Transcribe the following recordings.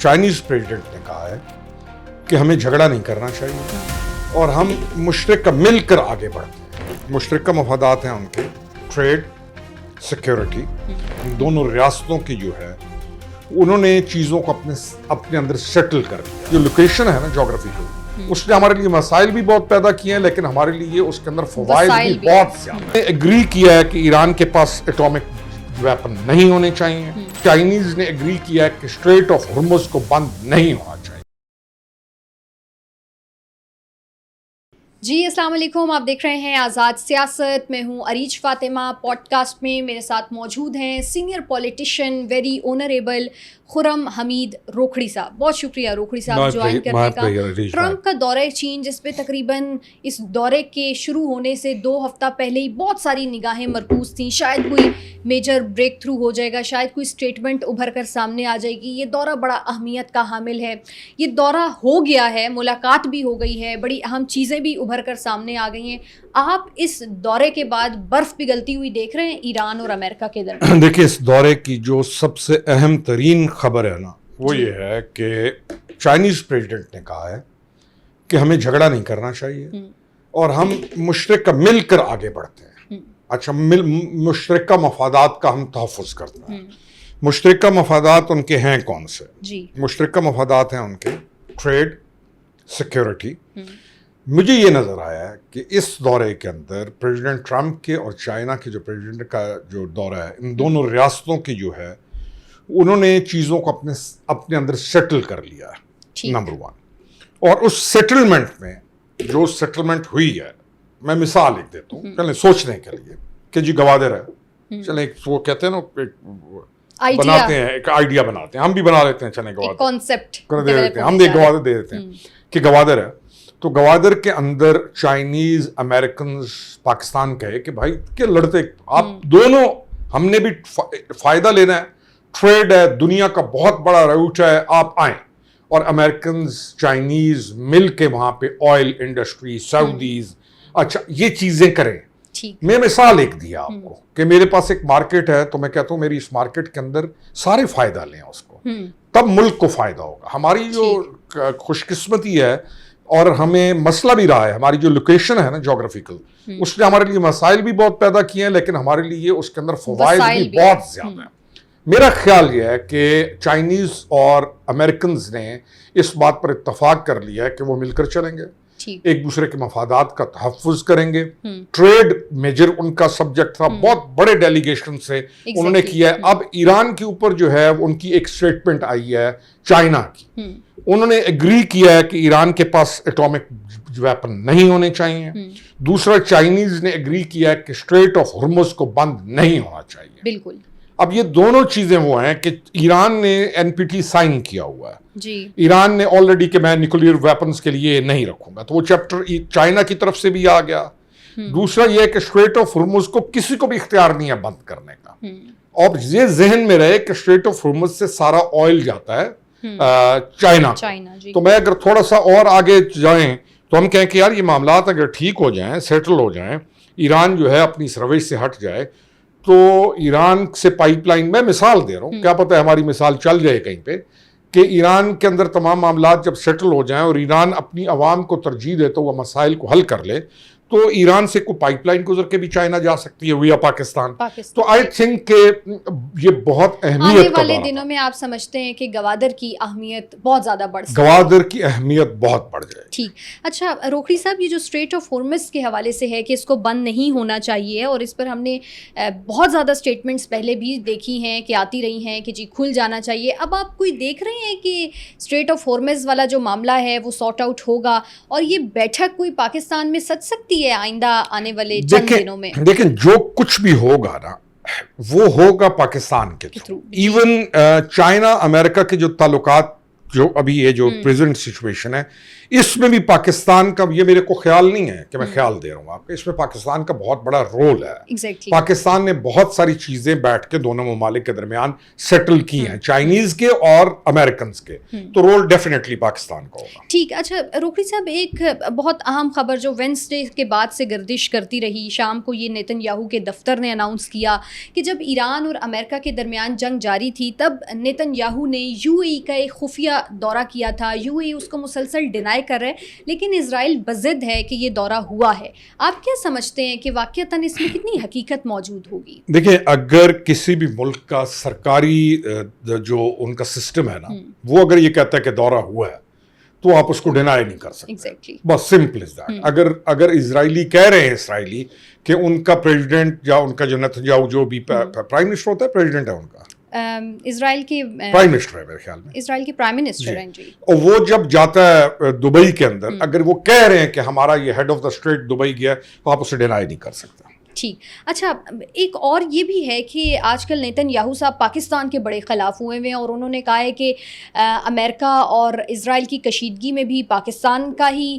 Chinese president ने कहा है कि हमें झगड़ा नहीं करना चाहिए और हम मुश्तरका मिलकर आगे बढ़ते हैं। मुश्तरका मफादात हैं उनके, ट्रेड, सिक्योरिटी, इन दोनों रियासतों की जो है उन्होंने चीज़ों को अपने अंदर सेटल कर दिया। जो लोकेशन है ना जोग्राफिकल, उसने हमारे लिए मसाइल भी बहुत पैदा किए हैं, लेकिन हमारे लिए उसके अंदर फवाइद भी बहुत ज्यादा। एग्री किया है कि ईरान के पास एटॉमिक वेपन नहीं होने चाहिए। चाइनीज ने एग्री किया है कि स्ट्रेट ऑफ हॉर्मुज को बंद नहीं होना चाहिए। जी अस्सलाम वालेकुम, आप देख रहे हैं आज़ाद सियासत। मैं हूं अरीज फातिमा। पॉडकास्ट में मेरे साथ मौजूद हैं senior politician very honourable Khurram Hamid Rokhri साहब। बहुत शुक्रिया रोखड़ी साहब ज्वाइन करने का। ट्रंप का दौरे चीन, जिस पे तकरीबन इस दौरे के शुरू होने से 2 हफ्ता पहले ही बहुत सारी निगाहें मरकूज थीं, शायद कोई मेजर ब्रेक थ्रू हो जाएगा, शायद कोई स्टेटमेंट उभर कर सामने आ जाएगी। ये दौरा बड़ा अहमियत का हामिल है। ये दौरा हो गया है, मुलाकात भी हो गई है, बड़ी अहम चीज़ें भी उभर कर सामने आ गई हैं। आप इस दौरे के बाद बर्फ पिघलती हुई देख रहे हैं ईरान और अमेरिका के दरमियान? देखिए, इस दौरे की जो सबसे अहम तरीन खबर है ना, वो ये है कि चाइनीज प्रेसिडेंट ने कहा है कि हमें झगड़ा नहीं करना चाहिए और हम मुश्तरका मिलकर आगे बढ़ते हैं। अच्छा, मुश्तरका मफादात का हम तहफ़्फ़ुज़ करते हैं। मुश्तरका मफादात उनके हैं कौन से? मुश्तरका मफादात हैं उनके ट्रेड, सिक्योरिटी। मुझे ये नज़र आया है कि इस दौरे के अंदर प्रेसिडेंट ट्रंप के और चाइना के जो प्रेसिडेंट का जो दौरा है, इन दोनों रियासतों की जो है उन्होंने चीज़ों को अपने अंदर सेटल कर लिया है, नंबर 1। और उस सेटलमेंट में जो सेटलमेंट हुई है, मैं मिसाल लिख देता हूँ चलें सोचने के लिए कि जी गवादर है, चलें वो कहते हैं ना, बनाते हैं एक आइडिया बनाते हैं, हम भी बना लेते हैं, चलें गवादर कॉन्सेप्ट दे देते हैं, हम एक गवादर दे देते हैं कि गवादर है। तो गवादर के अंदर चाइनीज, अमेरिकन, पाकिस्तान कहे कि भाई के लड़ते आप दोनों, हमने भी फायदा लेना है, ट्रेड है, दुनिया का बहुत बड़ा रूट है, आप आए। और अमेरिकन, चाइनीज मिल के वहां पे ऑयल इंडस्ट्री, सऊदीज, अच्छा ये चीजें करें। मैं मिसाल एक दिया आपको कि मेरे पास एक मार्केट है, तो मैं कहता हूँ मेरी इस मार्केट के अंदर सारे फायदा लें उसको, तब मुल्क को फायदा होगा। हमारी जो खुशकिस्मती है और हमें मसला भी रहा है, हमारी जो लोकेशन है ना जोग्राफिकल, उसने हमारे लिए मसाइल भी बहुत पैदा किए हैं, लेकिन हमारे लिए उसके अंदर फवाइद भी बहुत ज्यादा है। मेरा ख्याल यह है कि चाइनीज और अमेरिकन ने इस बात पर इत्तफाक कर लिया है कि वो मिलकर चलेंगे, एक दूसरे के मफादात का तहफ़्फ़ुज़ करेंगे। ट्रेड मेजर उनका सब्जेक्ट था, बहुत बड़े डेलीगेशन से उन्होंने किया है। अब ईरान के ऊपर जो है उनकी एक स्टेटमेंट आई है चाइना की, उन्होंने एग्री किया है कि ईरान के पास एटॉमिक वेपन नहीं होने चाहिए। दूसरा, चाइनीज ने एग्री किया है कि स्ट्रेट ऑफ हॉर्मुज को बंद नहीं होना चाहिए। बिल्कुल। अब ये दोनों चीजें वो हैं कि ईरान ने एनपीटी साइन किया हुआ है जी। ईरान ने ऑलरेडी कि मैं न्यूक्लियर वेपन्स के लिए नहीं रखूंगा, तो वो चैप्टर चाइना की तरफ से भी आ गया। दूसरा ये है कि स्ट्रेट ऑफ हॉर्मुज को किसी को भी इख्तियार नहीं है बंद करने का। और ये जहन में रहे कि स्ट्रेट ऑफ हॉर्मुज से सारा ऑयल जाता है चाइना। तो मैं अगर थोड़ा सा और आगे जाएं तो हम कहें कि यार ये मामलात अगर ठीक हो जाएं, सेटल हो जाएं, ईरान जो है अपनी इस रवैश से हट जाए, तो ईरान से पाइपलाइन, मैं मिसाल दे रहा हूँ, क्या पता है हमारी मिसाल चल जाए कहीं पे, कि ईरान के अंदर तमाम मामलात जब सेटल हो जाएं और ईरान अपनी आवाम को तरजीह दे तो वह मसाइल को हल कर ले, तो ईरान से कोई पाइपलाइन गुजर के भी चाइना जा सकती है या पाकिस्तान। तो आई थिंक कि ये बहुत अहमियत आने वाले दिनों में आप समझते हैं कि गवादर की अहमियत बहुत ज़्यादा बढ़ सकती है, गवादर की अहमियत बहुत बढ़ जाए। ठीक। अच्छा रोखड़ी साहब, ये जो स्ट्रेट ऑफ हॉर्मुज के हवाले से है कि इसको बंद नहीं होना चाहिए, और इस पर हमने बहुत ज़्यादा स्टेटमेंट्स पहले भी देखी हैं कि आती रही हैं कि जी खुल जाना चाहिए। अब आप कोई देख रहे हैं कि स्ट्रेट ऑफ हॉर्मुज वाला जो मामला है वो सॉर्ट आउट होगा और ये बैठक कोई पाकिस्तान में सच सकती है आइंदा आने वाले चंद दिनों में? लेकिन जो कुछ भी होगा ना, वो होगा पाकिस्तान के थ्रू। इवन चाइना अमेरिका के जो ताल्लुकात جو ابھی یہ جو پریزنٹ سچویشن ہے اس میں بھی پاکستان کا یہ میرے کو خیال نہیں ہے کہ میں خیال دے رہا ہوں آپ کو, اس میں پاکستان کا بہت بڑا رول ہے. پاکستان نے بہت ساری چیزیں بیٹھ کے دونوں ممالک کے درمیان سیٹل کی ہیں, چائنیز کے اور امریکنز کے, تو رول ڈیفینیٹلی پاکستان کا ہوگا. ٹھیک. اچھا روکڑی صاحب, ایک بہت اہم خبر جو وینسڈے کے بعد سے گردش کرتی رہی, شام کو یہ نیتن یاہو کے دفتر نے اناؤنس کیا کہ جب ایران اور امریکہ کے درمیان جنگ جاری تھی تب نیتن یاہو نے یو اے ای کا ایک خفیہ دورہ کیا تھا. یو اے ای اس کو مسلسل ڈینائی کر رہے, لیکن اسرائیل بضد ہے کہ یہ دورہ ہوا ہے. آپ کیا سمجھتے ہیں کہ واقعتاً اس میں کتنی حقیقت موجود ہوگی؟ دیکھیں, اگر کسی بھی ملک کا سرکاری جو ان کا سسٹم ہے نا, وہ اگر یہ کہتا ہے کہ دورہ ہوا ہے تو آپ اس کو ڈینائی نہیں کر سکتے. بس سمپل از دیٹ. اگر اسرائیلی کہہ رہے ہیں اسرائیلی کہ ان کا پریزیڈنٹ یا ان کا جو نتنیاہو جو بھی پرائم منسٹر ہوتا ہے, پریزیڈنٹ ہے ان کا, اسرائیل کے پرائم منسٹر ہے میرے خیال میں, اسرائیل کے پرائم منسٹر ہیں جی. اور وہ جب جاتا ہے دبئی کے اندر, اگر وہ کہہ رہے ہیں کہ ہمارا یہ head of the state Dubai گیا تو آپ اسے ڈینائی نہیں کر سکتے. ٹھیک. اچھا, ایک اور یہ بھی ہے کہ آج کل نیتن یاہو صاحب پاکستان کے بڑے خلاف ہوئے ہوئے ہیں, اور انہوں نے کہا ہے کہ امریکہ اور اسرائیل کی کشیدگی میں بھی پاکستان کا ہی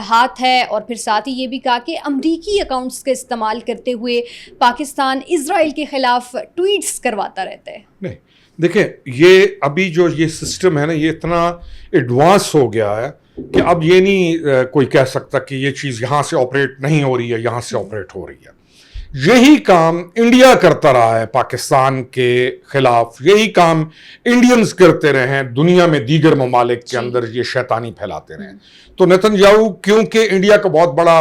ہاتھ ہے, اور پھر ساتھ ہی یہ بھی کہا کہ امریکی اکاؤنٹس کا استعمال کرتے ہوئے پاکستان اسرائیل کے خلاف ٹویٹس کرواتا رہتا ہے. نہیں دیکھیں, یہ ابھی جو یہ سسٹم ہے نا, یہ اتنا ایڈوانس ہو گیا ہے کہ اب یہ نہیں کوئی کہہ سکتا کہ یہ چیز یہاں سے آپریٹ نہیں ہو رہی ہے, یہاں سے آپریٹ ہو رہی ہے. یہی کام انڈیا کرتا رہا ہے پاکستان کے خلاف, یہی کام انڈینز کرتے رہے ہیں دنیا میں دیگر ممالک کے اندر, یہ شیطانی پھیلاتے رہے ہیں. تو نیتن یاہو کیونکہ انڈیا کا بہت بڑا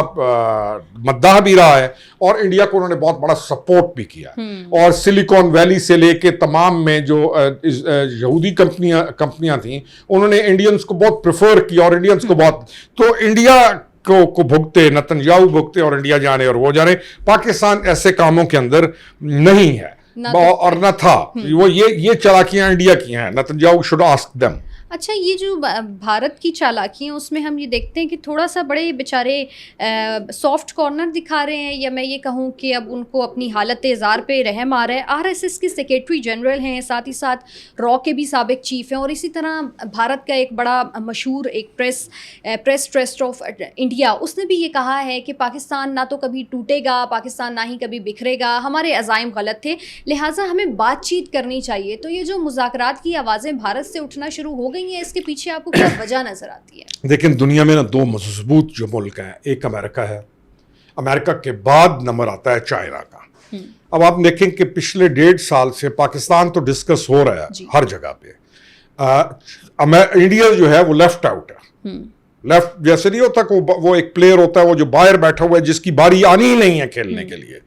مداح بھی رہا ہے اور انڈیا کو انہوں نے بہت بڑا سپورٹ بھی کیا, اور سلیکون ویلی سے لے کے تمام میں جو یہودی کمپنیاں تھیں انہوں نے انڈینز کو بہت پریفر کیا, اور انڈینز کو بہت, تو انڈیا کو بھگتے, نتن یاہو بھگتے اور انڈیا جانے اور وہ جانے. پاکستان ایسے کاموں کے اندر نہیں ہے اور نہ تھا. وہ یہ چالاکیاں انڈیا کی ہیں. Nitin Yahoo should ask them. اچھا, یہ جو بھارت کی چالاکی ہیں اس میں ہم یہ دیکھتے ہیں کہ تھوڑا سا بڑے بیچارے سافٹ کارنر دکھا رہے ہیں, یا میں یہ کہوں کہ اب ان کو اپنی حالت اظہار پہ رحم آ رہا ہے. آر ایس ایس کے سیکریٹری جنرل ہیں, ساتھ ہی ساتھ را کے بھی سابق چیف ہیں, اور اسی طرح بھارت کا ایک بڑا مشہور ایک پریس ٹرسٹ آف انڈیا, اس نے بھی یہ کہا ہے کہ پاکستان نہ تو کبھی ٹوٹے گا, پاکستان نہ ہی کبھی بکھرے گا, ہمارے عزائم غلط تھے, لہٰذا ہمیں بات چیت کرنی چاہیے. تو یہ جو مذاکرات کی آوازیں بھارت سے اٹھنا شروع ہو گئی ہیں, اس کے پیچھے آپ کو کیا وجہ نظر آتی ہے؟ دیکھیں, دنیا میں نا دو مضبوط جو ملک ہیں, ایک امریکہ ہے, امریکہ کے بعد نمبر آتا ہے چائنا کا. اب آپ دیکھیں کہ پچھلے 1.5 سال سے پاکستان تو ڈسکس ہو رہا ہے ہر جگہ پہ. انڈیا جو ہے وہ لیفٹ آؤٹ ہے. لیفٹ جیسے نہیں ہوتا کہ وہ ایک پلیئر ہوتا ہے وہ جو باہر بیٹھا ہوا ہے جس کی باری آنی ہی نہیں ہے کھیلنے کے لیے.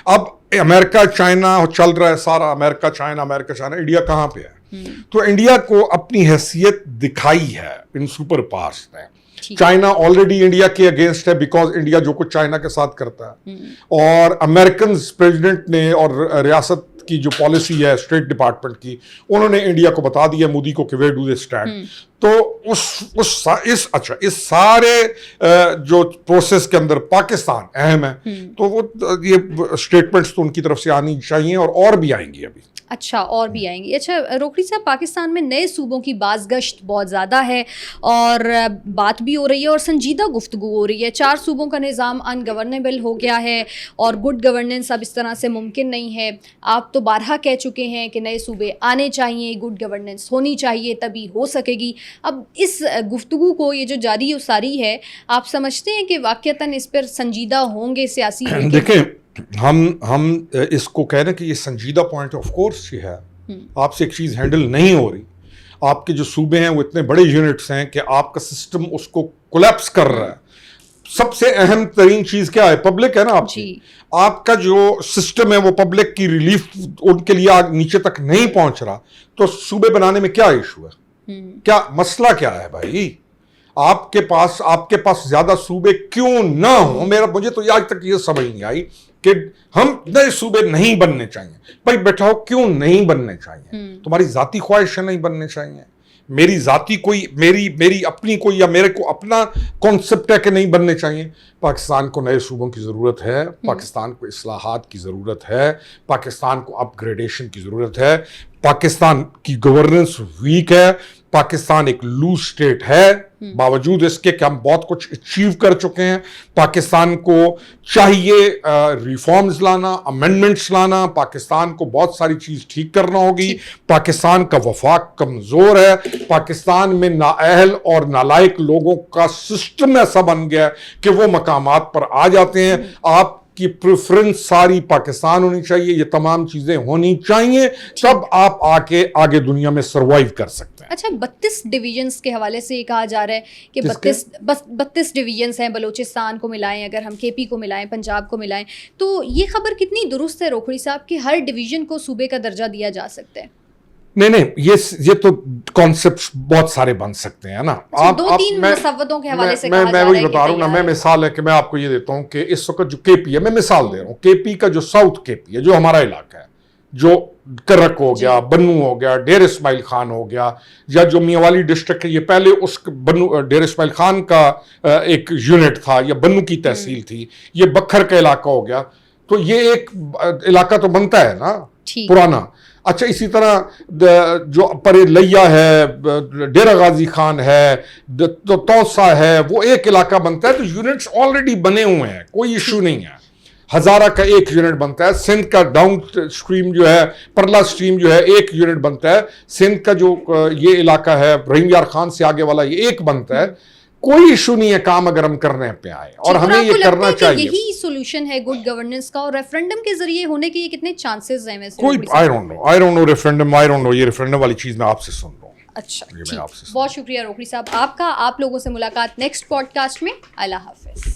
اب امریکہ چائنا چل رہا ہے سارا, امریکہ چائنا, انڈیا کہاں پہ ہے؟ تو انڈیا کو اپنی حیثیت دکھائی ہے ان سپر پاورز نے. چائنا آلریڈی انڈیا کے اگینسٹ ہے بیکاز انڈیا جو کچھ چائنا کے ساتھ کرتا ہے, اور امریکنز پریزیڈنٹ نے اور ریاست کی جو پالیسی ہے اسٹیٹ ڈپارٹمنٹ کی, انہوں نے انڈیا کو بتا دیا مودی کو کہ ویئر ڈو دے اسٹینڈ. تو اس سارے جو پروسیس کے اندر پاکستان اہم ہے, تو وہ یہ اسٹیٹمنٹس تو ان کی طرف سے آنی چاہیے اور بھی آئیں گی ابھی. اچھا, اور بھی آئیں گی. اچھا روکڑی صاحب, پاکستان میں نئے صوبوں کی بازگشت بہت زیادہ ہے اور بات بھی ہو رہی ہے اور سنجیدہ گفتگو ہو رہی ہے. 4 صوبوں کا نظام ان گورنیبل ہو گیا ہے اور گڈ گورننس اب اس طرح سے ممکن نہیں ہے. آپ تو بارہا کہہ چکے ہیں کہ نئے صوبے آنے چاہیے, گڈ گورننس ہونی چاہیے, تبھی ہو سکے گی. اب اس گفتگو کو یہ جو جاری و ساری ہے, آپ سمجھتے ہیں کہ واقعتاً اس پر سنجیدہ ہوں گے سیاسی؟ دیکھیں, ہم اس کو کہہ رہے ہیں کہ یہ سنجیدہ پوائنٹ آف کورس یہ ہے. آپ سے ایک چیز ہینڈل نہیں ہو رہی, آپ کے جو صوبے ہیں وہ اتنے بڑے یونٹس ہیں کہ آپ کا سسٹم اس کو کولیپس کر رہا ہے. سب سے اہم ترین چیز کیا ہے؟ پبلک ہے نا آپ کی. آپ کا جو سسٹم ہے وہ پبلک کی ریلیف ان کے لیے نیچے تک نہیں پہنچ رہا, تو صوبے بنانے میں کیا ایشو ہے؟ کیا مسئلہ کیا ہے بھائی؟ آپ کے پاس زیادہ صوبے کیوں نہ ہوں؟ مجھے تو آج تک یہ سمجھ نہیں آئی کہ ہم نئے صوبے نہیں بننے چاہیے. بھائی بیٹھا ہو, کیوں نہیں بننے چاہیے؟ تمہاری ذاتی خواہشیں نہیں بننے چاہیے؟ میری ذاتی کوئی میری اپنی کوئی یا میرے کو اپنا کانسیپٹ ہے کہ نہیں بننے چاہیے؟ پاکستان کو نئے صوبوں کی ضرورت ہے, پاکستان کو اصلاحات کی ضرورت ہے, پاکستان کو اپ گریڈیشن کی ضرورت ہے. पाकिस्तान की गवर्नेंस वीक है, पाकिस्तान एक लूज स्टेट है, बावजूद इसके कि हम बहुत कुछ अचीव कर चुके हैं। पाकिस्तान को चाहिए रिफॉर्म्स लाना, अमेंडमेंट्स लाना, पाकिस्तान को बहुत सारी चीज ठीक करना होगी। पाकिस्तान का वफाक कमजोर है, पाकिस्तान में नाअहल और नालायक लोगों का सिस्टम ऐसा बन गया है कि वो मकामात पर आ जाते हैं। आप की प्रेफरेंस सारी पाकिस्तान होनी चाहिए, ये तमाम चीजें होनी चाहिए, तब आप आगे दुनिया में सरवाइव कर सकते हैं। अच्छा, 32 डिवीजन्स के हवाले से ये कहा जा रहा है कि 32 डिवीजन्स हैं, बलूचिस्तान को मिलाएं, अगर हम केपी को मिलाएं, पंजाब को मिलाएं, तो ये खबर कितनी दुरुस्त है रोखड़ी साहब कि हर डिवीजन को सूबे का दर्जा दिया जा सकता है? नहीं, ये तो कॉन्सेप्ट बहुत सारे बन सकते हैं ना। आप 2-3 मसव्वतों के हवाले से मैं वही बता रहा हूँ ना, मैं मिसाल है कि मैं आपको ये देता हूँ कि इस वक्त जो केपी है, मैं मिसाल दे रहा हूँ, केपी का जो साउथ केपी है, जो हमारा इलाका है, जो करक हो गया, बन्नू हो गया, डेर इस्माइल खान हो गया, या जो मियावाली डिस्ट्रिक्ट है, ये पहले उस बन्नू डेर इस्माइल खान का एक यूनिट था, या बन्नू की तहसील थी, ये बखर का इलाका हो गया, तो ये एक इलाका तो बनता है ना पुराना। अच्छा, इसी तरह जो परे लैया है, डेरा गाजी खान है, तो तौसा है, वो एक इलाका बनता है, तो यूनिट्स ऑलरेडी बने हुए हैं, कोई इशू नहीं है। हजारा का एक यूनिट बनता है, सिंध का डाउन स्ट्रीम जो है, परला स्ट्रीम जो है, एक यूनिट बनता है, सिंध का जो ये इलाका है रहीम यार खान से आगे वाला, ये एक बनता है। कोई इशू नहीं है काम अगर हम करने पे आए, और हमें ये करना चाहिए। यही सॉल्यूशन है गुड गवर्नेंस का, और रेफरेंडम के जरिए होने के ये कितने चांसेस हैं वैसे? कोई आई डोंट नो रेफरेंडम, ये रेफरेंडम वाली चीज मैं आपसे सुन रहा हूँ। अच्छा, बहुत शुक्रिया रोखड़ी साहब आपका। आप लोगों से मुलाकात नेक्स्ट पॉडकास्ट में। अल्लाह हाफिज।